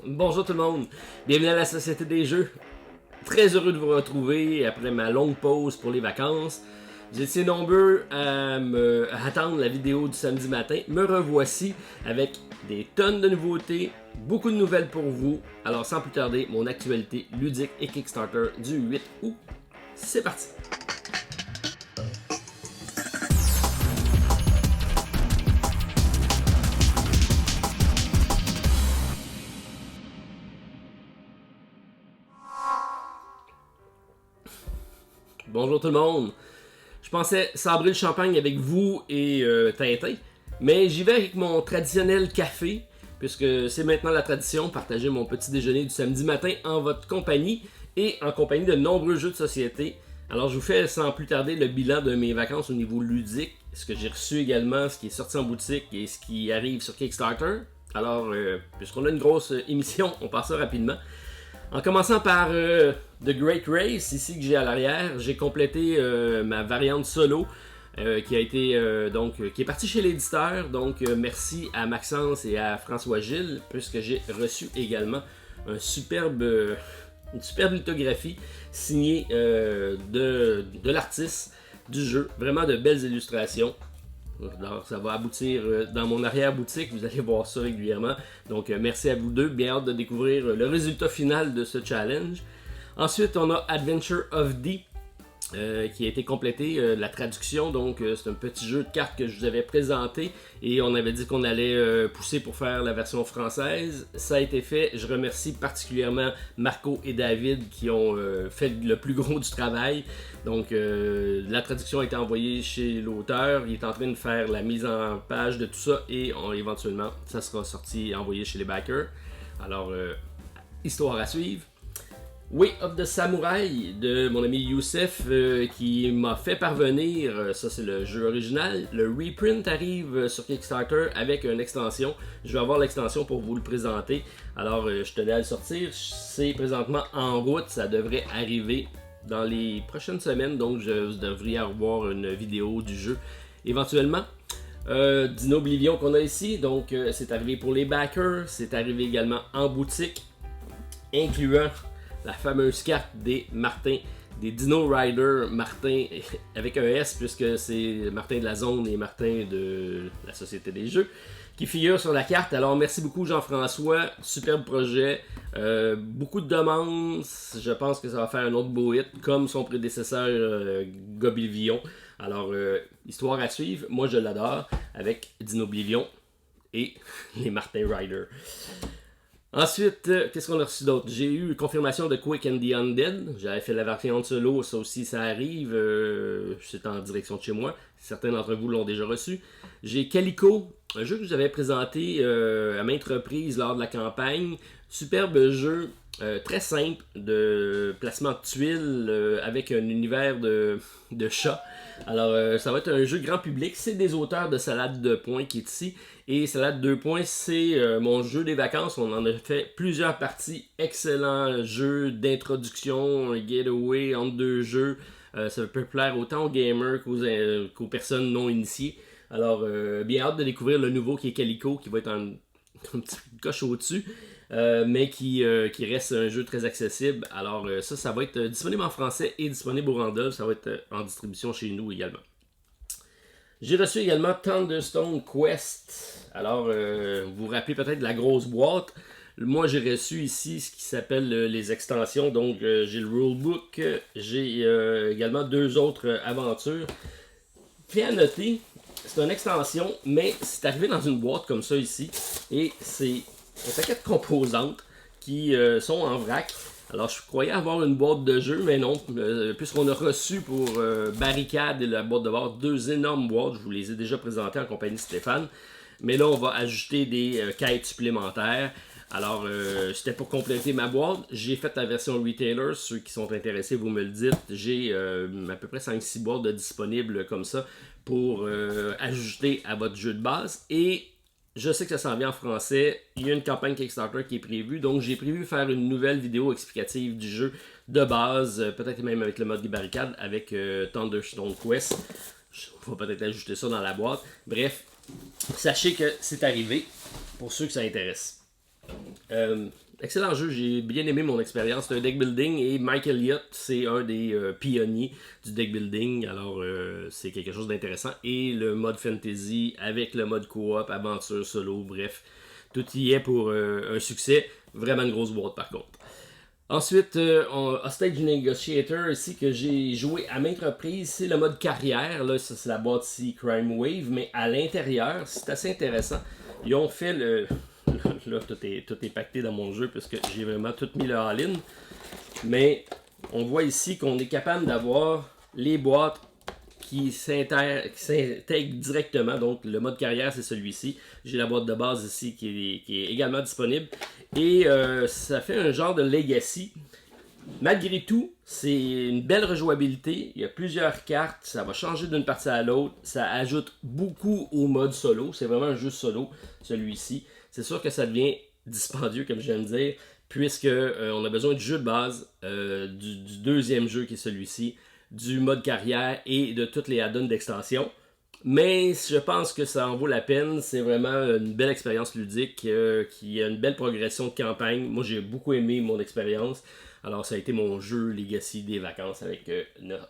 Bonjour tout le monde, bienvenue à la Société des Jeux. Très heureux de vous retrouver après ma longue pause pour les vacances. Vous étiez nombreux à attendre la vidéo du samedi matin. Me revoici avec des tonnes de nouveautés, beaucoup de nouvelles pour vous. Alors sans plus tarder, mon actualité ludique et Kickstarter du 8 août. C'est parti! Bonjour tout le monde. Je pensais sabrer le champagne avec vous et Tintin, mais j'y vais avec mon traditionnel café, puisque c'est maintenant la tradition, partager mon petit déjeuner du samedi matin en votre compagnie et en compagnie de nombreux jeux de société. Alors je vous fais sans plus tarder le bilan de mes vacances au niveau ludique, ce que j'ai reçu également, ce qui est sorti en boutique et ce qui arrive sur Kickstarter. Alors, puisqu'on a une grosse émission, on passe ça rapidement. En commençant par The Great Race, ici que j'ai à l'arrière, j'ai complété ma variante solo qui a été qui est partie chez l'éditeur. Donc merci à Maxence et à François Gilles, puisque j'ai reçu également une superbe lithographie signée de l'artiste du jeu. Vraiment de belles illustrations. Alors, ça va aboutir dans mon arrière-boutique, vous allez voir ça régulièrement. Donc merci à vous deux, bien hâte de découvrir le résultat final de ce challenge. Ensuite, on a Adventure of D qui a été complété, la traduction. Donc c'est un petit jeu de cartes que je vous avais présenté et on avait dit qu'on allait pousser pour faire la version française. Ça a été fait. Je remercie particulièrement Marco et David qui ont fait le plus gros du travail. Donc la traduction a été envoyée chez l'auteur. Il est en train de faire la mise en page de tout ça et éventuellement ça sera sorti et envoyé chez les backers. Alors histoire à suivre. Way of the Samurai de mon ami Youssef qui m'a fait parvenir, ça c'est le jeu original. Le reprint arrive sur Kickstarter avec une extension. Je vais avoir l'extension pour vous le présenter. Alors je tenais à le sortir. C'est présentement en route, ça devrait arriver dans les prochaines semaines. Donc je devrais avoir une vidéo du jeu éventuellement. Dino Oblivion qu'on a ici, donc c'est arrivé pour les backers. C'est arrivé également en boutique, incluant la fameuse carte des Martin, des Dino Rider Martin avec un S puisque c'est Martin de la Zone et Martin de la Société des Jeux qui figurent sur la carte. Alors merci beaucoup Jean-François, superbe projet, beaucoup de demandes, je pense que ça va faire un autre beau hit comme son prédécesseur Goblivion. Alors histoire à suivre, moi je l'adore avec Dino Oblivion et les Martin Rider. Ensuite, qu'est-ce qu'on a reçu d'autre? J'ai eu confirmation de Quick and the Undead. J'avais fait la variante solo, ça aussi ça arrive. C'est en direction de chez moi. Certains d'entre vous l'ont déjà reçu. J'ai Calico, un jeu que je vous avais présenté à maintes reprises lors de la campagne. Superbe jeu, très simple, de placement de tuiles avec un univers de chat. Alors, ça va être un jeu grand public. C'est des auteurs de Salade 2 points qui est ici. Et Salade 2 points, c'est mon jeu des vacances. On en a fait plusieurs parties. Excellent jeu d'introduction, un getaway entre deux jeux. Ça peut plaire autant aux gamers qu'aux personnes non initiées. Alors, bien hâte de découvrir le nouveau qui est Calico, qui va être un petit coche au-dessus. Mais qui reste un jeu très accessible. Alors ça va être disponible en français et disponible au Randolph. Ça va être en distribution chez nous également. J'ai reçu également Thunderstone Quest. Alors vous vous rappelez peut-être de la grosse boîte. Moi j'ai reçu ici ce qui s'appelle les extensions. Donc j'ai le rulebook. J'ai également deux autres aventures. Fait à noter, c'est une extension, mais c'est arrivé dans une boîte comme ça ici. Et c'est un paquet de composantes qui sont en vrac. Alors je croyais avoir une boîte de jeu, mais non, puisqu'on a reçu pour Barricade et la boîte de bord deux énormes boîtes, je vous les ai déjà présentées en compagnie de Stéphane. Mais là on va ajouter des quêtes supplémentaires. Alors c'était pour compléter ma boîte. J'ai fait la version retailer, ceux qui sont intéressés vous me le dites. J'ai à peu près 5-6 boîtes de disponibles comme ça pour ajouter à votre jeu de base. Et je sais que ça s'en vient en français. Il y a une campagne Kickstarter qui est prévue. Donc, j'ai prévu faire une nouvelle vidéo explicative du jeu de base. Peut-être même avec le mode barricade avec Thunderstone Quest. On va peut-être ajouter ça dans la boîte. Bref, sachez que c'est arrivé pour ceux que ça intéresse. Excellent jeu, j'ai bien aimé mon expérience. C'est un deck building et Mike Elliott, c'est un des pionniers du deck building. Alors, c'est quelque chose d'intéressant. Et le mode fantasy avec le mode coop, aventure, solo, bref, tout y est pour un succès. Vraiment une grosse boîte par contre. Ensuite, Hostage Negotiator ici que j'ai joué à maintes reprises, c'est le mode carrière. Là, ça, c'est la boîte ici Crime Wave, mais à l'intérieur, c'est assez intéressant. Ils ont fait le. Là, tout est pacté dans mon jeu parce que j'ai vraiment tout mis le all-in. Mais on voit ici qu'on est capable d'avoir les boîtes qui s'intègrent directement. Donc, le mode carrière, c'est celui-ci. J'ai la boîte de base ici qui est également disponible. Et ça fait un genre de legacy. Malgré tout, c'est une belle rejouabilité. Il y a plusieurs cartes. Ça va changer d'une partie à l'autre. Ça ajoute beaucoup au mode solo. C'est vraiment un jeu solo, celui-ci. C'est sûr que ça devient dispendieux, comme je viens de dire, puisque on a besoin du jeu de base, du deuxième jeu qui est celui-ci, du mode carrière et de toutes les add-ons d'extension. Mais je pense que ça en vaut la peine. C'est vraiment une belle expérience ludique qui a une belle progression de campagne. Moi, j'ai beaucoup aimé mon expérience. Alors, ça a été mon jeu Legacy des vacances avec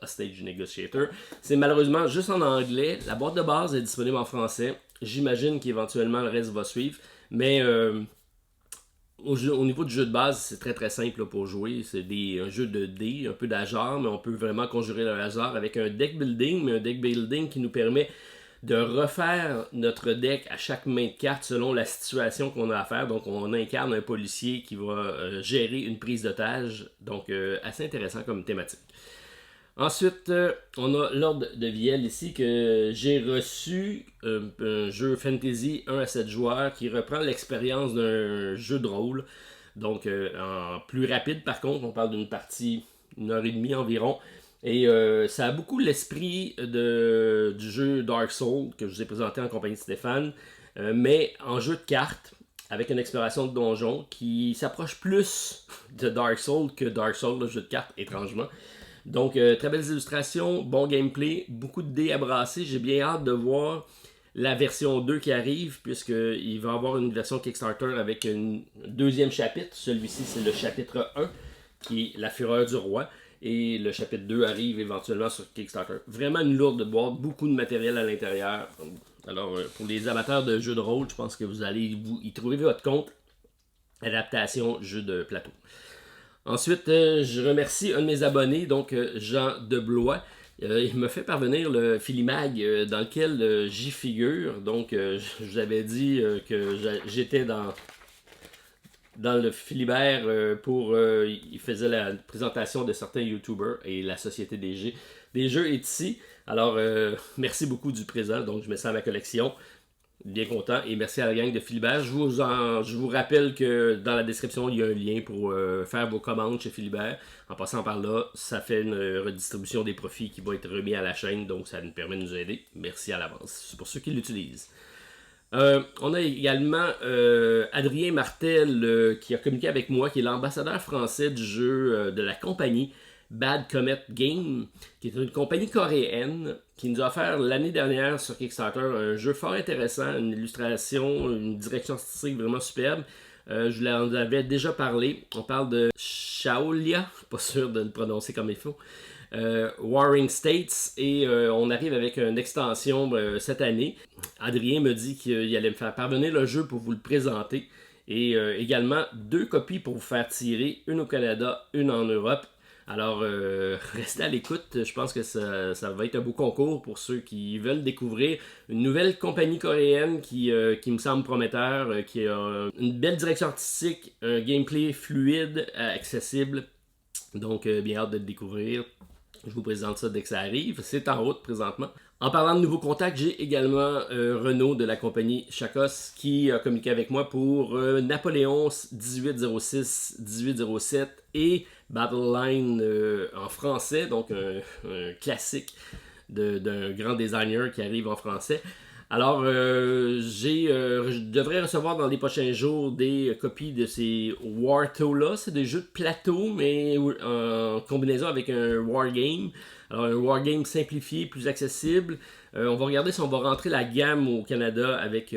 Hostage Negotiator. C'est malheureusement juste en anglais. La boîte de base est disponible en français. J'imagine qu'éventuellement le reste va suivre. Mais au niveau du jeu de base, c'est très très simple là, pour jouer. C'est un jeu de dés, un peu d'hasard, mais on peut vraiment conjurer le hasard avec un deck building, mais un deck building qui nous permet de refaire notre deck à chaque main de carte selon la situation qu'on a à faire. Donc on incarne un policier qui va gérer une prise d'otage. Donc assez intéressant comme thématique. Ensuite, on a l'ordre de Vielle ici que j'ai reçu, un jeu fantasy 1 à 7 joueurs qui reprend l'expérience d'un jeu de rôle. Donc en plus rapide par contre, on parle d'une partie 1h30 environ. Et ça a beaucoup l'esprit du jeu Dark Souls que je vous ai présenté en compagnie de Stéphane, mais en jeu de cartes avec une exploration de donjon qui s'approche plus de Dark Souls que Dark Souls, le jeu de cartes, étrangement. Donc, très belles illustrations, bon gameplay, beaucoup de dés à brasser. J'ai bien hâte de voir la version 2 qui arrive, puisqu'il va y avoir une version Kickstarter avec un deuxième chapitre. Celui-ci, c'est le chapitre 1, qui est La Fureur du Roi. Et le chapitre 2 arrive éventuellement sur Kickstarter. Vraiment une lourde boîte, beaucoup de matériel à l'intérieur. Alors, pour les amateurs de jeux de rôle, je pense que vous allez y trouver votre compte. Adaptation, jeu de plateau. Ensuite, je remercie un de mes abonnés, donc Jean Deblois. Il m'a fait parvenir le Filimag dans lequel j'y figure. Donc, je vous avais dit que j'étais dans le Philibert il faisait la présentation de certains YouTubers et la Société des jeux est ici. Alors, merci beaucoup du présent. Donc, je mets ça à ma collection. Bien content et merci à la gang de Philibert. Je vous rappelle que dans la description, il y a un lien pour faire vos commandes chez Philibert. En passant par là, ça fait une redistribution des profits qui va être remis à la chaîne, donc ça nous permet de nous aider. Merci à l'avance. C'est pour ceux qui l'utilisent. On a également Adrien Martel qui a communiqué avec moi, qui est l'ambassadeur français du jeu de la compagnie Bad Comet Game, qui est une compagnie coréenne qui nous a offert l'année dernière sur Kickstarter un jeu fort intéressant, une illustration, une direction artistique vraiment superbe. Je vous en avais déjà parlé. On parle de Shaolia, pas sûr de le prononcer comme il faut. Warring States et on arrive avec une extension cette année. Adrien me dit qu'il allait me faire parvenir le jeu pour vous le présenter et également 2 copies pour vous faire tirer, une au Canada, une en Europe. Alors, restez à l'écoute. Je pense que ça va être un beau concours pour ceux qui veulent découvrir une nouvelle compagnie coréenne qui me semble prometteur, qui a une belle direction artistique, un gameplay fluide, accessible. Donc, bien hâte de le découvrir. Je vous présente ça dès que ça arrive. C'est en route présentement. En parlant de nouveaux contacts, j'ai également Renaud de la compagnie Chakos qui a communiqué avec moi pour Napoléon 1806-1807 et Battle Line en français, donc un classique d'un grand designer qui arrive en français. Alors, je devrais recevoir dans les prochains jours des copies de ces Warto-là. C'est des jeux de plateau, mais en combinaison avec un Wargame. Alors, un Wargame simplifié, plus accessible. On va regarder si on va rentrer la gamme au Canada avec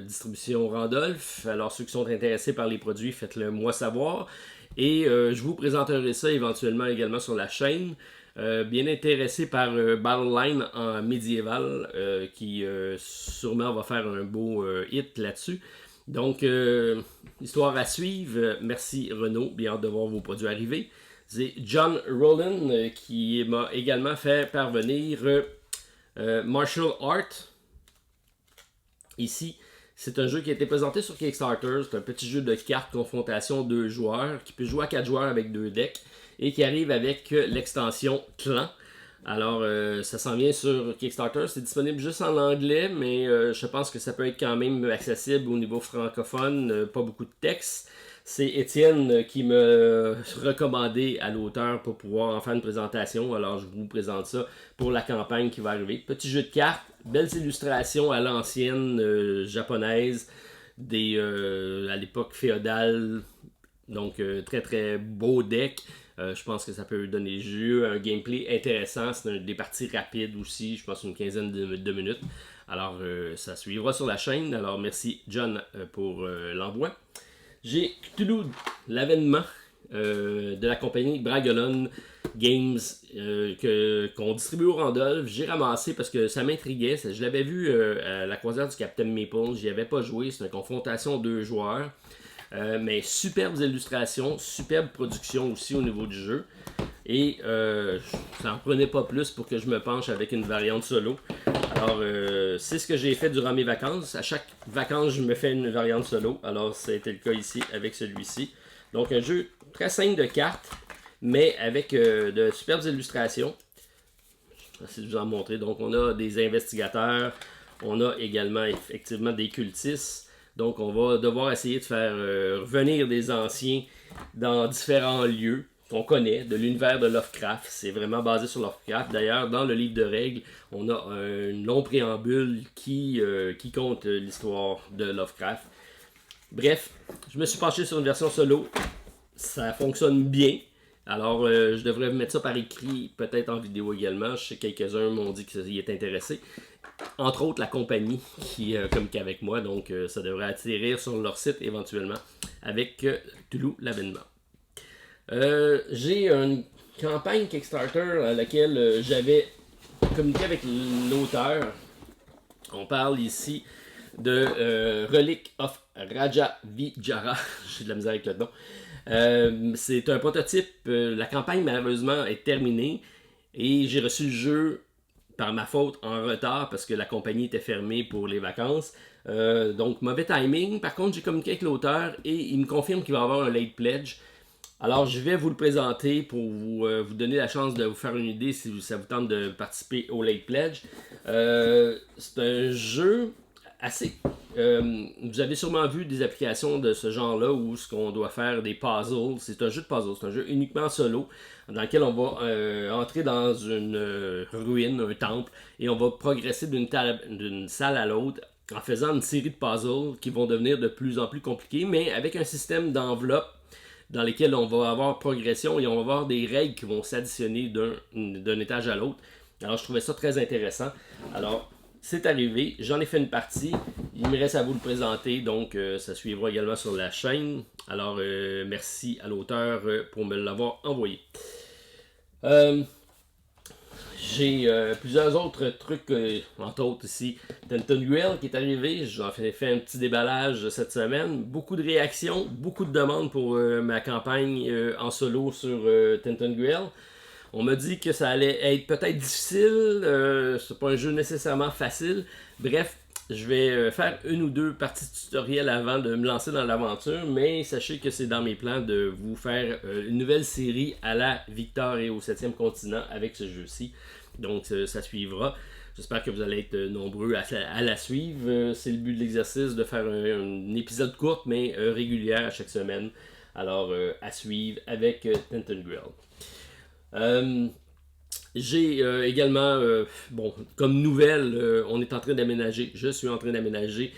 distribution Randolph. Alors, ceux qui sont intéressés par les produits, faites-le moi savoir. Et je vous présenterai ça éventuellement également sur la chaîne. Bien intéressé par Battleline en médiéval, qui sûrement va faire un beau hit là-dessus. Donc, histoire à suivre. Merci Renaud, bien hâte de voir vos produits arriver. C'est John Rowland qui m'a également fait parvenir Martial Art. Ici, c'est un jeu qui a été présenté sur Kickstarter. C'est un petit jeu de cartes confrontation 2 joueurs qui peut jouer à 4 joueurs avec 2 decks et qui arrive avec l'extension Clan. Alors, ça s'en vient sur Kickstarter. C'est disponible juste en anglais, mais je pense que ça peut être quand même accessible au niveau francophone. Pas beaucoup de texte. C'est Étienne qui me recommandé à l'auteur pour pouvoir en faire une présentation. Alors, je vous présente ça pour la campagne qui va arriver. Petit jeu de cartes, belles illustrations à l'ancienne japonaise, à l'époque féodale. Donc, très très beau deck. Je pense que ça peut donner jeu, un gameplay intéressant. C'est des parties rapides aussi, je pense une quinzaine de minutes. Alors, ça suivra sur la chaîne. Alors, merci John pour l'envoi. J'ai Cthulhu, l'avènement de la compagnie Bragelonne Games qu'on distribue au Randolph. J'ai ramassé parce que ça m'intriguait. Je l'avais vu à la croisière du Captain Maple. J'y avais pas joué. C'est une confrontation 2 joueurs. Mais superbes illustrations, superbe production aussi au niveau du jeu. Et ça n'en prenait pas plus pour que je me penche avec une variante solo. Alors, c'est ce que j'ai fait durant mes vacances. À chaque vacances, je me fais une variante solo. Alors, ça a été le cas ici avec celui-ci. Donc, un jeu très simple de cartes, mais avec de superbes illustrations. Je vais essayer de vous en montrer. Donc, on a des investigateurs. On a également, effectivement, des cultistes. Donc, on va devoir essayer de faire revenir des anciens dans différents lieux qu'on connaît, de l'univers de Lovecraft. C'est vraiment basé sur Lovecraft. D'ailleurs, dans le livre de règles, on a un long préambule qui compte l'histoire de Lovecraft. Bref, je me suis penché sur une version solo. Ça fonctionne bien. Alors, je devrais mettre ça par écrit, peut-être en vidéo également. Je sais que quelques-uns m'ont dit qu'ils étaient intéressés. Entre autres, la compagnie qui communique avec moi. Donc, ça devrait atterrir sur leur site éventuellement avec Cthulhu l'avènement. J'ai une campagne Kickstarter à laquelle j'avais communiqué avec l'auteur. On parle ici de Relic of Raja Vijara. J'ai de la misère avec le nom. C'est un prototype. La campagne, malheureusement, est terminée. Et j'ai reçu le jeu par ma faute en retard parce que la compagnie était fermée pour les vacances. Donc, mauvais timing. Par contre, j'ai communiqué avec l'auteur et il me confirme qu'il va y avoir un late pledge. Alors, je vais vous le présenter pour vous donner la chance de vous faire une idée si ça vous tente de participer au Late Pledge. C'est un jeu assez... vous avez sûrement vu des applications de ce genre-là où ce qu'on doit faire des puzzles. C'est un jeu de puzzle, c'est un jeu uniquement solo dans lequel on va entrer dans une ruine, un temple, et on va progresser d'une salle à l'autre en faisant une série de puzzles qui vont devenir de plus en plus compliqués, mais avec un système d'enveloppe dans lesquels on va avoir progression et on va avoir des règles qui vont s'additionner d'un étage à l'autre. Alors, je trouvais ça très intéressant. Alors, c'est arrivé, j'en ai fait une partie. Il me reste à vous le présenter, donc ça suivra également sur la chaîne. Alors, merci à l'auteur pour me l'avoir envoyé. J'ai plusieurs autres trucs, entre autres ici, Tenton Grill qui est arrivé, j'en ai fait un petit déballage cette semaine, beaucoup de réactions, beaucoup de demandes pour ma campagne en solo sur Tenton Grill. On m'a dit que ça allait être peut-être difficile, c'est pas un jeu nécessairement facile, bref, je vais faire une ou deux parties tutoriel avant de me lancer dans l'aventure, mais sachez que c'est dans mes plans de vous faire une nouvelle série à la Victor et au 7e continent avec ce jeu-ci. Donc ça suivra. J'espère que vous allez être nombreux à la suivre. C'est le but de l'exercice de faire un épisode court mais régulière à chaque semaine. Alors à suivre avec Tenton Grill. J'ai également, bon, comme nouvelle, on est en train d'aménager, je suis en train d'aménager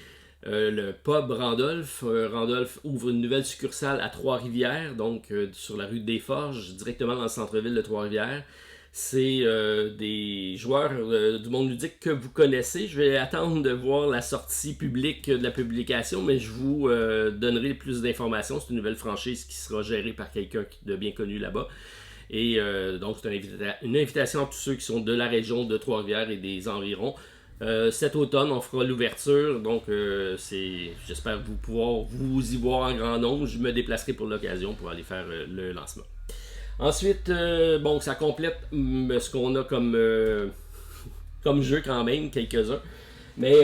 le pub Randolph. Randolph ouvre une nouvelle succursale à Trois-Rivières, donc sur la rue des Forges, directement dans le centre-ville de Trois-Rivières. C'est des joueurs du monde ludique que vous connaissez. Je vais attendre de voir la sortie publique de la publication, mais je vous donnerai plus d'informations. C'est une nouvelle franchise qui sera gérée par quelqu'un de bien connu là-bas. Et donc, c'est une invitation à tous ceux qui sont de la région de Trois-Rivières et des environs. Cet automne, on fera l'ouverture, donc j'espère pouvoir vous y voir en grand nombre. Je me déplacerai pour l'occasion pour aller faire le lancement. Ensuite, bon, ça complète ce qu'on a comme jeu quand même, quelques-uns. Mais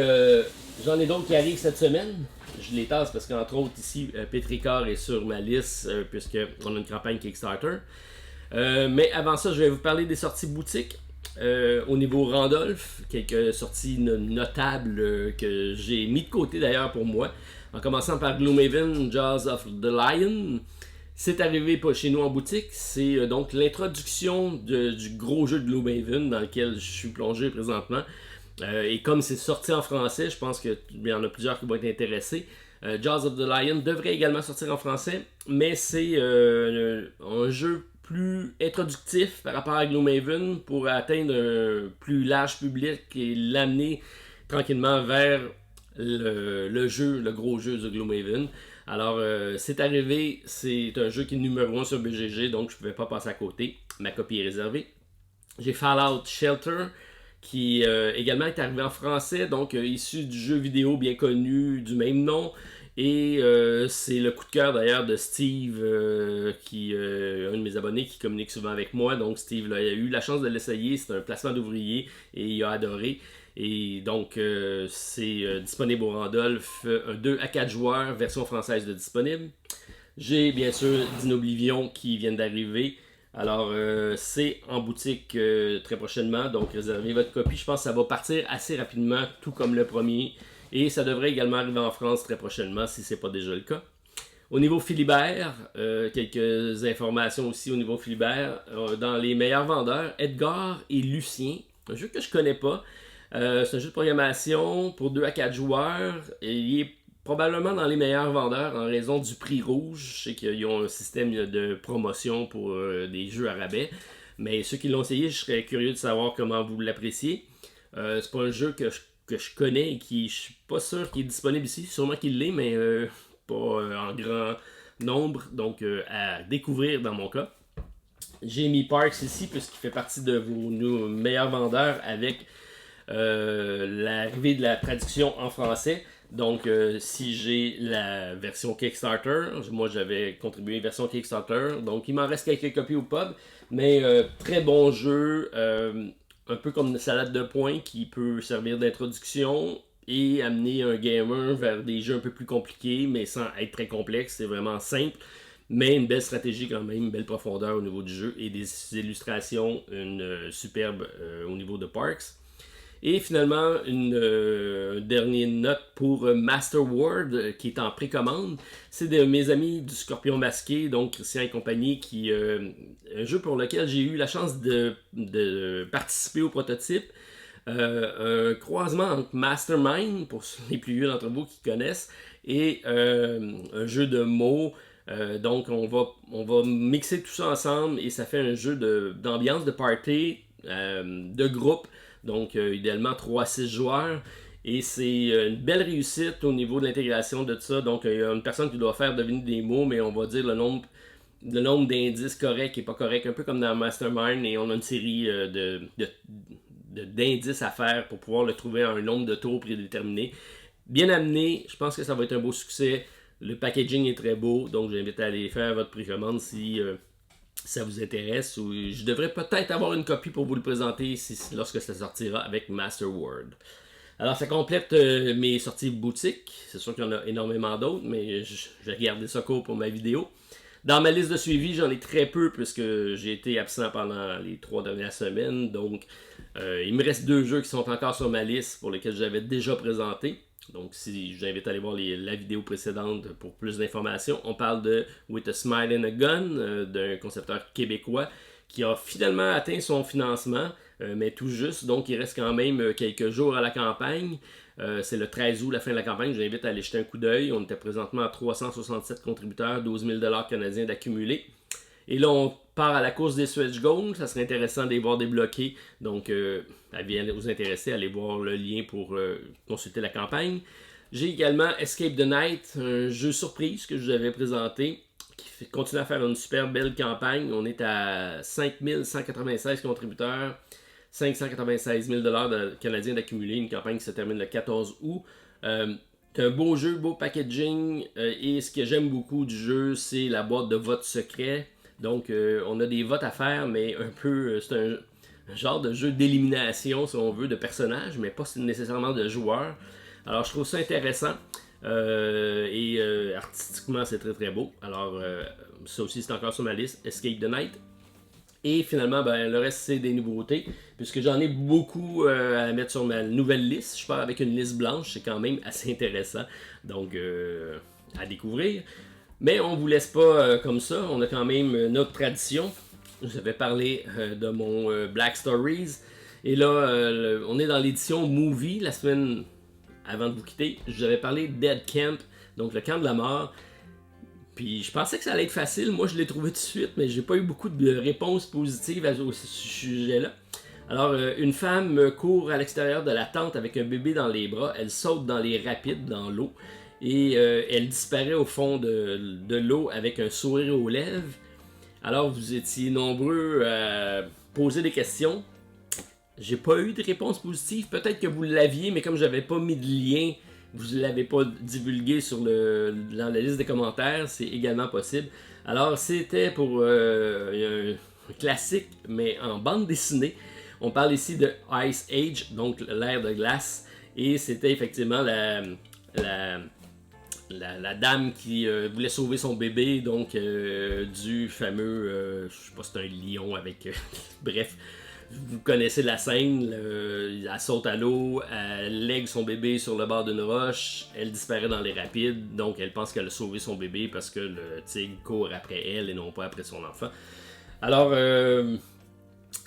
j'en ai d'autres qui arrivent cette semaine. Je les tasse parce qu'entre autres ici, Petricor est sur ma liste puisqu'on a une campagne Kickstarter. Mais avant ça, je vais vous parler des sorties boutiques. Au niveau Randolph, quelques sorties notables que j'ai mis de côté d'ailleurs pour moi. En commençant par Gloomhaven, Jaws of the Lion. C'est arrivé pas chez nous en boutique. C'est donc l'introduction du gros jeu de Gloomhaven dans lequel je suis plongé présentement. Et comme c'est sorti en français, je pense qu'il y en a plusieurs qui vont être intéressés. Jaws of the Lion devrait également sortir en français, mais c'est un jeu plus introductif par rapport à Gloomhaven pour atteindre un plus large public et l'amener tranquillement vers le gros jeu de Gloomhaven. Alors, c'est arrivé, c'est un jeu qui est numéro 1 sur BGG, donc je ne pouvais pas passer à côté. Ma copie est réservée. J'ai Fallout Shelter, qui également est arrivé en français, donc issu du jeu vidéo bien connu du même nom. Et c'est le coup de cœur d'ailleurs de Steve, qui un de mes abonnés qui communique souvent avec moi. Donc Steve là, il a eu la chance de l'essayer, c'est un placement d'ouvrier et il a adoré. Et donc c'est disponible au Randolph, 2 à 4 joueurs, version française de disponible. J'ai bien sûr Dinoblivion qui vient d'arriver. Alors, c'est en boutique très prochainement, donc réservez votre copie. Je pense que ça va partir assez rapidement, tout comme le premier. Et ça devrait également arriver en France très prochainement, si ce n'est pas déjà le cas. Au niveau Philibert, quelques informations aussi au niveau Philibert. Dans les meilleurs vendeurs, Edgar et Lucien, un jeu que je connais pas. C'est un jeu de programmation pour 2 à 4 joueurs. Et il est probablement dans les meilleurs vendeurs en raison du prix rouge. Je sais qu'ils ont un système de promotion pour des jeux à rabais. Mais ceux qui l'ont essayé, je serais curieux de savoir comment vous l'appréciez. C'est pas un jeu que je connais et qui je suis pas sûr qu'il est disponible ici. Sûrement qu'il l'est, mais pas en grand nombre. Donc à découvrir dans mon cas. J'ai mis Parks ici puisqu'il fait partie de nos meilleurs vendeurs avec l'arrivée de la traduction en français. Donc, si j'ai la version Kickstarter, moi j'avais contribué à la version Kickstarter, donc il m'en reste quelques copies au pub, mais très bon jeu, un peu comme une salade de points qui peut servir d'introduction et amener un gamer vers des jeux un peu plus compliqués, mais sans être très complexe, c'est vraiment simple. Mais une belle stratégie quand même, une belle profondeur au niveau du jeu et des illustrations, une superbe au niveau de Parks. Et finalement, une dernière note pour Master Word qui est en précommande. C'est de mes amis du Scorpion Masqué, donc Christian et compagnie, qui un jeu pour lequel j'ai eu la chance de participer au prototype. Un croisement entre Mastermind, pour les plus vieux d'entre vous qui connaissent, et un jeu de mots. Donc on va mixer tout ça ensemble et ça fait un jeu d'ambiance de party, de groupe. Donc, idéalement, 3 à 6 joueurs. Et c'est une belle réussite au niveau de l'intégration de tout ça. Donc, il y a une personne qui doit faire deviner des mots, mais on va dire le nombre d'indices corrects et pas corrects, un peu comme dans Mastermind. Et on a une série d'indices à faire pour pouvoir le trouver à un nombre de tours prédéterminé. Bien amené, je pense que ça va être un beau succès. Le packaging est très beau, donc j'invite à aller faire votre précommande si ça vous intéresse, ou je devrais peut-être avoir une copie pour vous le présenter lorsque ça sortira avec Master Word. Alors ça complète mes sorties boutiques. C'est sûr qu'il y en a énormément d'autres, mais je vais garder ça court pour ma vidéo. Dans ma liste de suivi, j'en ai très peu puisque j'ai été absent pendant les 3 dernières semaines. Donc il me reste 2 jeux qui sont encore sur ma liste pour lesquels j'avais déjà présenté. Donc, si je vous invite à aller voir la vidéo précédente pour plus d'informations, on parle de With a Smile and a Gun, d'un concepteur québécois qui a finalement atteint son financement, mais tout juste, donc il reste quand même quelques jours à la campagne. C'est le 13 août, la fin de la campagne, je vous invite à aller jeter un coup d'œil. On était présentement à 367 contributeurs, 12 000 $ canadiens d'accumulés. Et là, on part à la course des Stretch Goals. Ça serait intéressant de les voir débloquer. Donc, allez vous intéresser, allez voir le lien pour consulter la campagne. J'ai également Escape the Night, un jeu surprise que je vous avais présenté, qui continue à faire une super belle campagne. On est à 5 196 contributeurs, 596 000 $ canadiens d'accumuler. Une campagne qui se termine le 14 août. C'est un beau jeu, beau packaging. Et ce que j'aime beaucoup du jeu, c'est la boîte de vote secret. Donc, on a des votes à faire, mais un peu, c'est un genre de jeu d'élimination, si on veut, de personnages, mais pas nécessairement de joueurs. Alors, je trouve ça intéressant. Artistiquement, c'est très très beau. Alors, ça aussi, c'est encore sur ma liste. Escape the Night. Et finalement, le reste, c'est des nouveautés. Puisque j'en ai beaucoup à mettre sur ma nouvelle liste. Je pars avec une liste blanche. C'est quand même assez intéressant. Donc, à découvrir. Mais on ne vous laisse pas comme ça, on a quand même notre tradition. Je vous avais parlé de mon Black Stories. Et là, on est dans l'édition Movie. La semaine avant de vous quitter, je vous avais parlé de Dead Camp, donc le camp de la mort. Puis je pensais que ça allait être facile. Moi, je l'ai trouvé tout de suite, mais j'ai pas eu beaucoup de réponses positives à ce sujet-là. Alors, une femme court à l'extérieur de la tente avec un bébé dans les bras. Elle saute dans les rapides, dans l'eau. Et elle disparaît au fond de l'eau avec un sourire aux lèvres. Alors vous étiez nombreux à poser des questions. J'ai pas eu de réponse positive. Peut-être que vous l'aviez, mais comme j'avais pas mis de lien, vous l'avez pas divulgué dans la liste des commentaires, c'est également possible. Alors c'était pour un classique, mais en bande dessinée. On parle ici de Ice Age, donc l'ère de glace. Et c'était effectivement la dame qui voulait sauver son bébé, donc du fameux, je sais pas si c'est un lion avec, bref, vous connaissez la scène, elle saute à l'eau, elle lègue son bébé sur le bord d'une roche, elle disparaît dans les rapides, donc elle pense qu'elle a sauvé son bébé parce que le tigre court après elle et non pas après son enfant. Alors,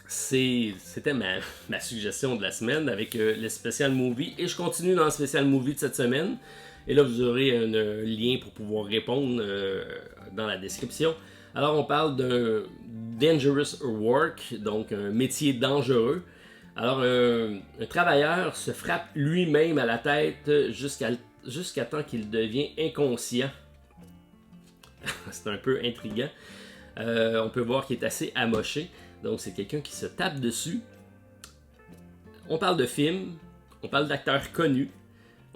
c'était ma suggestion de la semaine avec le Special Movie, et je continue dans le Special Movie de cette semaine. Et là, vous aurez un lien pour pouvoir répondre dans la description. Alors, on parle d'un dangerous work, donc un métier dangereux. Alors, un travailleur se frappe lui-même à la tête jusqu'à temps qu'il devient inconscient. C'est un peu intriguant. On peut voir qu'il est assez amoché. Donc, c'est quelqu'un qui se tape dessus. On parle de film. On parle d'acteurs connus.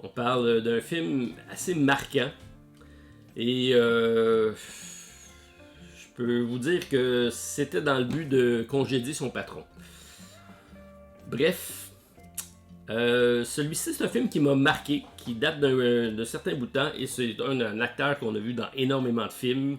On parle d'un film assez marquant. Et je peux vous dire que c'était dans le but de congédier son patron. Bref, celui-ci, c'est un film qui m'a marqué, qui date d'un certain bout de temps, et c'est un acteur qu'on a vu dans énormément de films.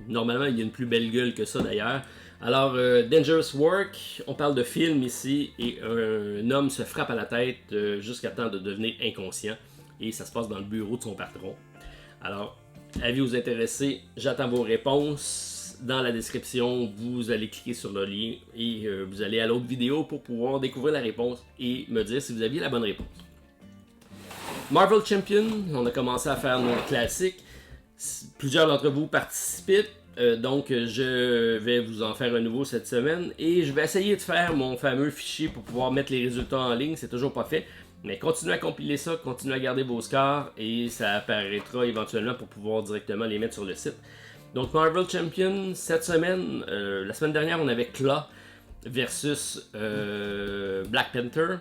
Normalement, il y a une plus belle gueule que ça d'ailleurs. Alors, Dangerous Work, on parle de film ici, et un homme se frappe à la tête jusqu'à temps de devenir inconscient, et ça se passe dans le bureau de son patron. Alors, avis vous intéresser, j'attends vos réponses. Dans la description, vous allez cliquer sur le lien, et vous allez à l'autre vidéo pour pouvoir découvrir la réponse, et me dire si vous aviez la bonne réponse. Marvel Champion, on a commencé à faire nos classiques. Plusieurs d'entre vous participent. Donc je vais vous en faire un nouveau cette semaine, et je vais essayer de faire mon fameux fichier pour pouvoir mettre les résultats en ligne. C'est toujours pas fait, mais continuez à compiler ça, continuez à garder vos scores, et ça apparaîtra éventuellement pour pouvoir directement les mettre sur le site. Donc Marvel Champion, cette semaine, la semaine dernière on avait Claw versus Black Panther.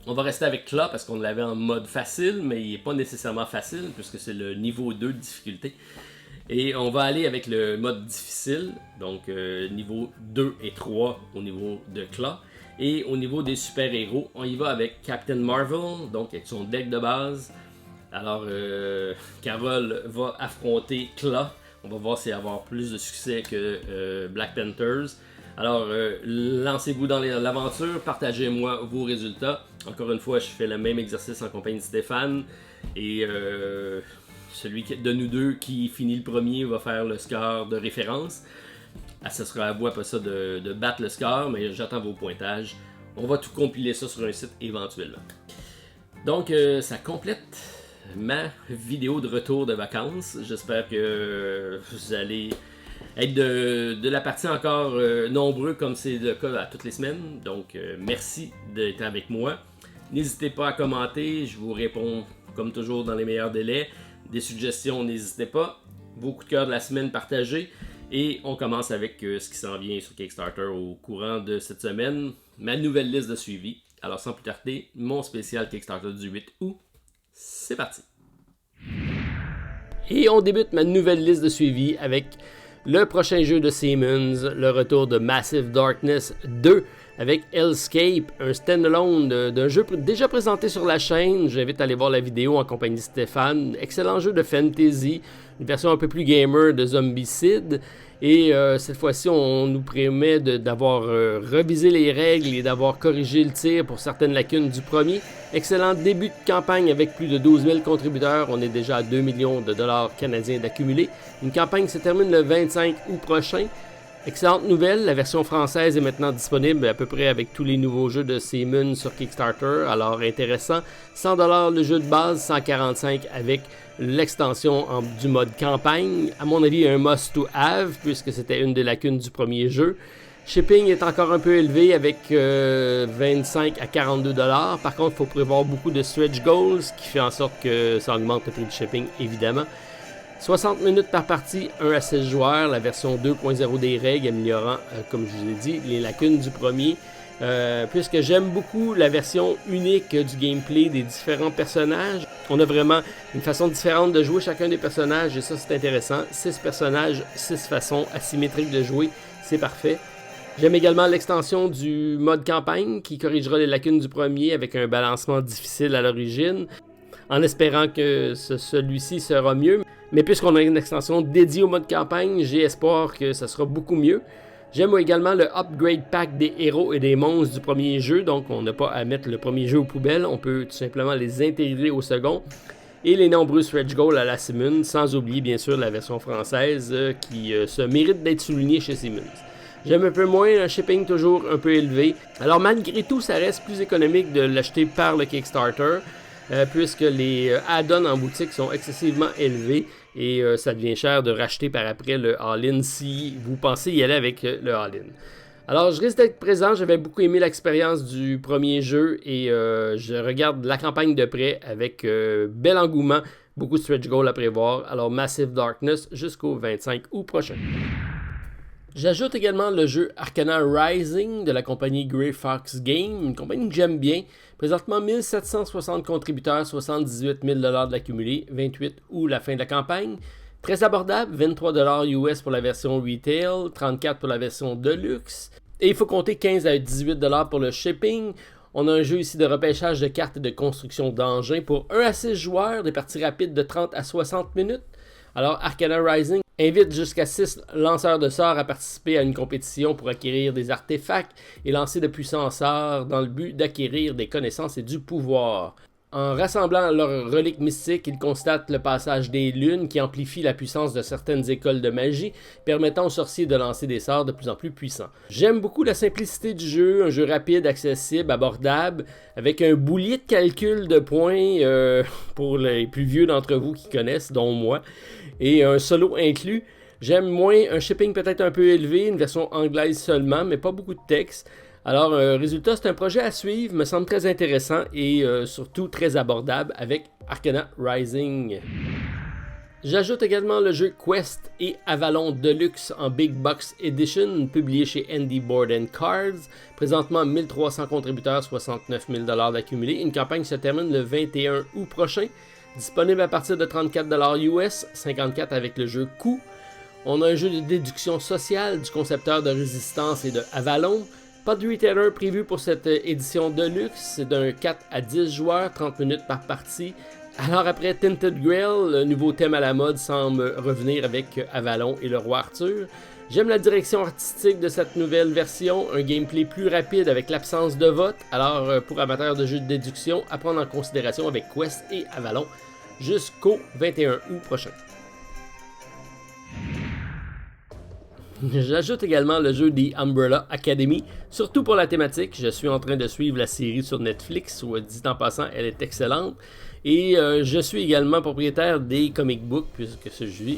On va rester avec Claw parce qu'on l'avait en mode facile, mais il n'est pas nécessairement facile puisque c'est le niveau 2 de difficulté. Et on va aller avec le mode difficile, donc niveau 2 et 3 au niveau de Claw. Et au niveau des super-héros, on y va avec Captain Marvel, donc avec son deck de base. Alors, Carol va affronter Claw. On va voir s'il va avoir plus de succès que Black Panthers. Alors, lancez-vous dans l'aventure, partagez-moi vos résultats. Encore une fois, je fais le même exercice en compagnie de Stéphane. Et celui de nous deux qui finit le premier va faire le score de référence. Ce sera à vous après ça de battre le score, mais j'attends vos pointages. On va tout compiler ça sur un site éventuellement. Donc, ça complète ma vidéo de retour de vacances. J'espère que vous allez être de la partie encore nombreux comme c'est le cas à toutes les semaines. Donc, merci d'être avec moi. N'hésitez pas à commenter, je vous réponds comme toujours dans les meilleurs délais. Des suggestions, n'hésitez pas. Vos coups de cœur de la semaine partagés. Et on commence avec ce qui s'en vient sur Kickstarter au courant de cette semaine. Ma nouvelle liste de suivi. Alors sans plus tarder, mon spécial Kickstarter du 8 août. C'est parti! Et on débute ma nouvelle liste de suivi avec le prochain jeu de Siemens, le retour de Massive Darkness 2 avec Hellscape, un standalone d'un jeu déjà présenté sur la chaîne. J'invite à aller voir la vidéo en compagnie de Stéphane. Excellent jeu de fantasy, une version un peu plus gamer de Zombicide. Et cette fois-ci, on nous promet d'avoir revisé les règles et d'avoir corrigé le tir pour certaines lacunes du premier. Excellent début de campagne avec plus de 12 000 contributeurs. On est déjà à 2 millions de dollars canadiens d'accumulés. Une campagne qui se termine le 25 août prochain. Excellente nouvelle, la version française est maintenant disponible à peu près avec tous les nouveaux jeux de Siemens sur Kickstarter. Alors intéressant, 100$ le jeu de base, 145$ avec l'extension du mode campagne. À mon avis, un must to have puisque c'était une des lacunes du premier jeu. Shipping est encore un peu élevé avec 25 à 42$. Par contre, il faut prévoir beaucoup de stretch goals, ce qui fait en sorte que ça augmente le prix du shipping évidemment. 60 minutes par partie, 1 à 16 joueurs, la version 2.0 des règles, améliorant, comme je vous ai dit, les lacunes du premier. Puisque j'aime beaucoup la version unique du gameplay des différents personnages. On a vraiment une façon différente de jouer chacun des personnages et ça c'est intéressant. 6 personnages, 6 façons asymétriques de jouer, c'est parfait. J'aime également l'extension du mode campagne qui corrigera les lacunes du premier avec un balancement difficile à l'origine, en espérant que celui-ci sera mieux. Mais puisqu'on a une extension dédiée au mode campagne, j'ai espoir que ça sera beaucoup mieux. J'aime également le upgrade pack des héros et des monstres du premier jeu, donc on n'a pas à mettre le premier jeu aux poubelles, on peut tout simplement les intégrer au second. Et les nombreux stretch goals à la Siemens, sans oublier bien sûr la version française qui se mérite d'être soulignée chez Siemens. J'aime un peu moins un shipping toujours un peu élevé. Alors malgré tout, ça reste plus économique de l'acheter par le Kickstarter, puisque les add-ons en boutique sont excessivement élevés et ça devient cher de racheter par après le all-in si vous pensez y aller avec le all-in. Alors je risque d'être présent, j'avais beaucoup aimé l'expérience du premier jeu et je regarde la campagne de près avec bel engouement, beaucoup de stretch goals à prévoir. Alors Massive Darkness jusqu'au 25 août prochain. J'ajoute également le jeu Arcana Rising de la compagnie Grey Fox Games, une compagnie que j'aime bien. Présentement 1760 contributeurs, 78 000$ d'accumulé, 28 août la fin de la campagne. Très abordable, 23$ US pour la version retail, 34$ pour la version deluxe. Et il faut compter 15 à 18$ pour le shipping. On a un jeu ici de repêchage de cartes et de construction d'engins pour 1 à 6 joueurs, des parties rapides de 30 à 60 minutes. Alors Arcana Rising invite jusqu'à 6 lanceurs de sorts à participer à une compétition pour acquérir des artefacts et lancer de puissants sorts dans le but d'acquérir des connaissances et du pouvoir. En rassemblant leurs reliques mystiques, ils constatent le passage des lunes qui amplifie la puissance de certaines écoles de magie, permettant aux sorciers de lancer des sorts de plus en plus puissants. J'aime beaucoup la simplicité du jeu, un jeu rapide, accessible, abordable, avec un boulier de calcul de points pour les plus vieux d'entre vous qui connaissent, dont moi, et un solo inclus. J'aime moins un shipping peut-être un peu élevé, une version anglaise seulement, mais pas beaucoup de texte. Alors, résultat, c'est un projet à suivre, me semble très intéressant et surtout très abordable avec Arcana Rising. J'ajoute également le jeu Quest et Avalon Deluxe en Big Box Edition, publié chez Andy Board & Cards. Présentement, 1300 contributeurs, 69 000$ d'accumulé. Une campagne se termine le 21 août prochain. Disponible à partir de 34$ US, 54$ avec le jeu Coup. On a un jeu de déduction sociale du concepteur de Résistance et de Avalon. Pas de retailer prévu pour cette édition de luxe, c'est d'un 4 à 10 joueurs, 30 minutes par partie. Alors après Tinted Grail, le nouveau thème à la mode semble revenir avec Avalon et le roi Arthur. J'aime la direction artistique de cette nouvelle version, un gameplay plus rapide avec l'absence de vote. Alors pour amateurs de jeux de déduction, à prendre en considération avec Quest et Avalon jusqu'au 21 août prochain. J'ajoute également le jeu The Umbrella Academy, surtout pour la thématique. Je suis en train de suivre la série sur Netflix, où dit en passant, elle est excellente. Et je suis également propriétaire des comic books, puisque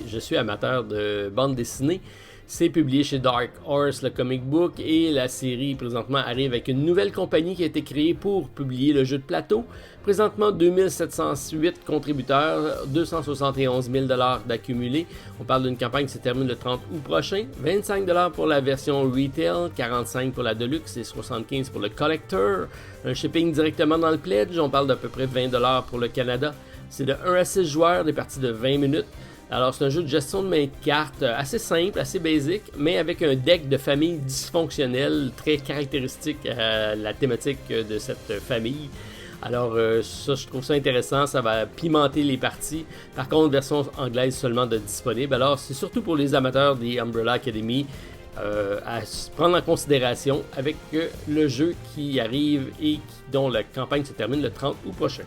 je suis amateur de bande dessinée. C'est publié chez Dark Horse, le comic book, et la série présentement arrive avec une nouvelle compagnie qui a été créée pour publier le jeu de plateau. Présentement, 2708 contributeurs, 271 000 $ d'accumulés. On parle d'une campagne qui se termine le 30 août prochain. 25 $ pour la version retail, 45 pour la deluxe et 75 pour le collector. Un shipping directement dans le pledge, on parle d'à peu près 20 $ pour le Canada. C'est de 1 à 6 joueurs, des parties de 20 minutes. Alors, c'est un jeu de gestion de main de cartes assez simple, assez basique, mais avec un deck de famille dysfonctionnel très caractéristique à la thématique de cette famille. Alors, ça, je trouve ça intéressant, ça va pimenter les parties. Par contre, version anglaise seulement de disponible. Alors, c'est surtout pour les amateurs des Umbrella Academy à prendre en considération avec le jeu qui arrive et dont la campagne se termine le 30 août prochain.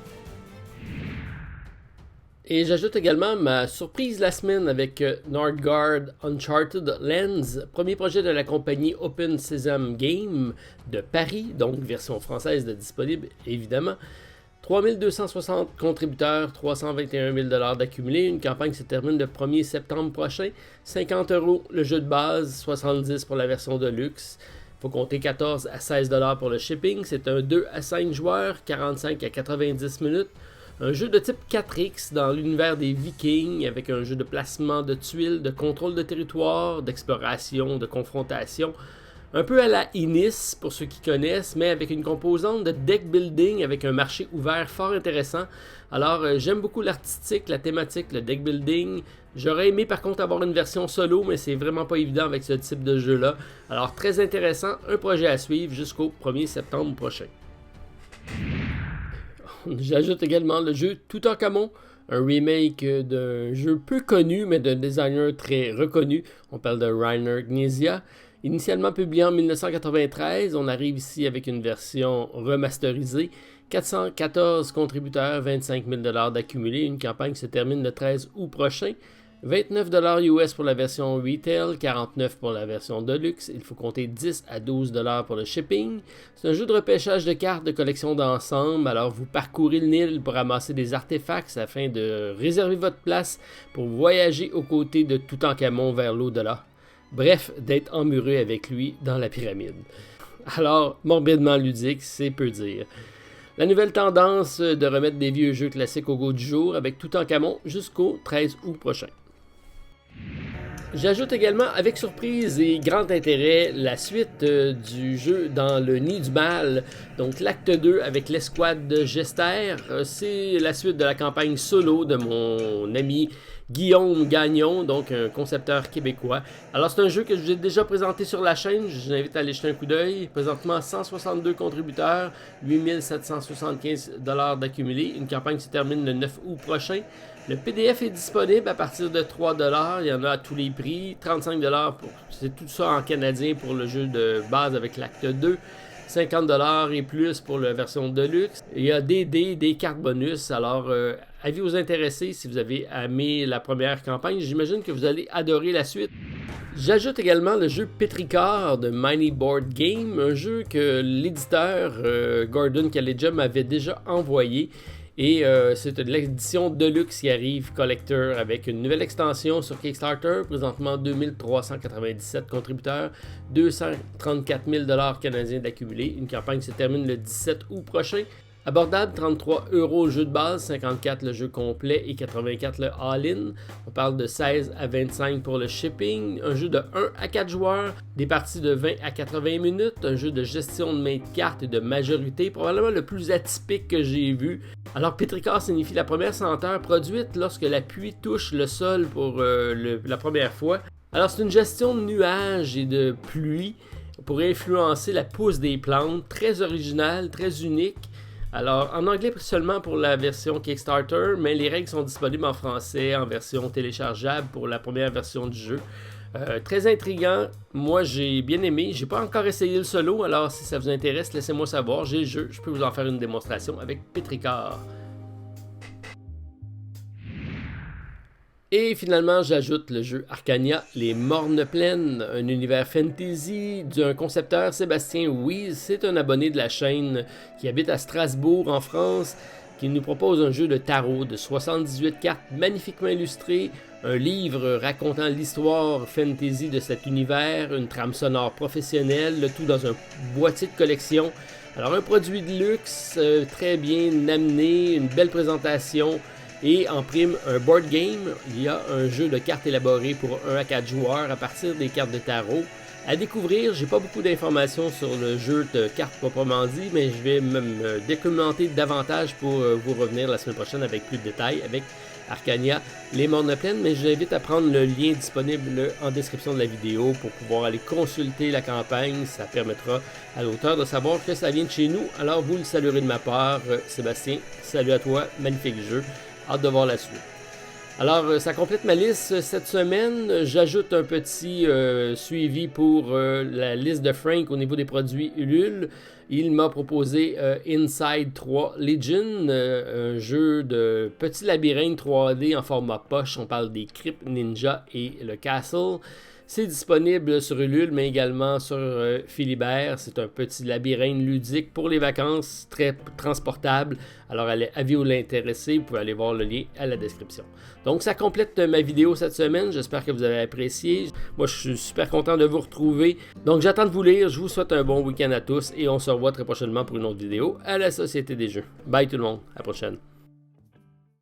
Et j'ajoute également ma surprise la semaine avec Nordgard Uncharted Lands, premier projet de la compagnie Open Sesame Game de Paris, donc version française de disponible évidemment. 3260 contributeurs, 321 000 $ d'accumulés. Une campagne qui se termine le 1er septembre prochain. 50 € le jeu de base, 70 pour la version de luxe. Il faut compter 14 à 16 $ pour le shipping. C'est un 2 à 5 joueurs, 45 à 90 minutes. Un jeu de type 4X dans l'univers des Vikings avec un jeu de placement de tuiles, de contrôle de territoire, d'exploration, de confrontation. Un peu à la Inis pour ceux qui connaissent, mais avec une composante de deck building avec un marché ouvert fort intéressant. Alors j'aime beaucoup l'artistique, la thématique, le deck building. J'aurais aimé par contre avoir une version solo, mais c'est vraiment pas évident avec ce type de jeu-là. Alors très intéressant, un projet à suivre jusqu'au 1er septembre prochain. J'ajoute également le jeu Toutankhamon, un remake d'un jeu peu connu mais d'un designer très reconnu. On parle de Rainer Knizia. Initialement publié en 1993, on arrive ici avec une version remasterisée. 414 contributeurs, 25 000 $ d'accumulés. Une campagne qui se termine le 13 août prochain. 29 $ US pour la version retail, 49 pour la version deluxe. Il faut compter 10 à 12 $ pour le shipping. C'est un jeu de repêchage de cartes de collection d'ensemble. Alors vous parcourez le Nil pour ramasser des artefacts afin de réserver votre place pour voyager aux côtés de Toutankhamon vers l'au-delà. Bref, d'être emmuré avec lui dans la pyramide. Alors, morbidement ludique, c'est peu dire. La nouvelle tendance de remettre des vieux jeux classiques au goût du jour avec Toutankhamon jusqu'au 13 août prochain. J'ajoute également avec surprise et grand intérêt la suite du jeu Dans le nid du mal, donc l'acte 2 avec l'escouade de Gester. C'est la suite de la campagne solo de mon ami Guillaume Gagnon, donc un concepteur québécois. Alors c'est un jeu que je vous ai déjà présenté sur la chaîne, je vous invite à aller jeter un coup d'œil. Présentement 162 contributeurs, 8 775 $ d'accumulés. Une campagne qui se termine le 9 août prochain. Le PDF est disponible à partir de 3 $, il y en a à tous les prix, 35 $, c'est tout ça en canadien pour le jeu de base avec l'acte 2, 50 $ et plus pour la version Deluxe. Il y a des cartes bonus, alors avis aux intéressés si vous avez aimé la première campagne, j'imagine que vous allez adorer la suite. J'ajoute également le jeu Petrichor de Mighty Board Game, un jeu que l'éditeur Gordon Calleja m'avait déjà envoyé. Et c'est de l'édition Deluxe qui arrive, Collector, avec une nouvelle extension sur Kickstarter, présentement 2397 contributeurs, 234 000 $ canadiens d'accumulés. Une campagne qui se termine le 17 août prochain. Abordable, 33 € le jeu de base, 54 le jeu complet et 84 le all-in. On parle de 16 à 25 pour le shipping. Un jeu de 1 à 4 joueurs, des parties de 20 à 80 minutes. Un jeu de gestion de main de cartes et de majorité, probablement le plus atypique que j'ai vu. Alors Petrichor signifie la première senteur produite lorsque la pluie touche le sol pour la première fois. Alors c'est une gestion de nuages et de pluie pour influencer la pousse des plantes, très originale, très unique. Alors, en anglais seulement pour la version Kickstarter, mais les règles sont disponibles en français, en version téléchargeable pour la première version du jeu. Très intriguant, moi j'ai bien aimé, j'ai pas encore essayé le solo, alors si ça vous intéresse, laissez-moi savoir, j'ai le jeu, je peux vous en faire une démonstration avec Petrichor. Et finalement, j'ajoute le jeu Arcania, Les Mornes Pleines, un univers fantasy d'un concepteur, Sébastien Huiz. C'est un abonné de la chaîne qui habite à Strasbourg, en France, qui nous propose un jeu de tarot de 78 cartes magnifiquement illustrées, un livre racontant l'histoire fantasy de cet univers, une trame sonore professionnelle, le tout dans un boîtier de collection. Alors un produit de luxe, très bien amené, une belle présentation et en prime un board game. Il y a un jeu de cartes élaboré pour 1 à 4 joueurs à partir des cartes de tarot. À découvrir, j'ai pas beaucoup d'informations sur le jeu de cartes proprement dit, mais je vais me documenter davantage pour vous revenir la semaine prochaine avec plus de détails avec Arcania, Les Mornes Pleines, mais je vous invite à prendre le lien disponible en description de la vidéo pour pouvoir aller consulter la campagne. Ça permettra à l'auteur de savoir que ça vient de chez nous. Alors vous le saluerez de ma part, Sébastien. Salut à toi, magnifique jeu. Hâte de voir la suite. Alors, ça complète ma liste cette semaine. J'ajoute un petit suivi pour la liste de Frank au niveau des produits Ulule. Il m'a proposé Inside 3 Legion, un jeu de petit labyrinthe 3D en format poche. On parle des cryptes ninja et le castle. C'est disponible sur Ulule, mais également sur Philibert. C'est un petit labyrinthe ludique pour les vacances, très transportable. Alors, avis-vous l'intéresser, vous pouvez aller voir le lien à la description. Donc, ça complète ma vidéo cette semaine. J'espère que vous avez apprécié. Moi, je suis super content de vous retrouver. Donc, j'attends de vous lire. Je vous souhaite un bon week-end à tous et on se revoit très prochainement pour une autre vidéo à la Société des Jeux. Bye tout le monde. À la prochaine.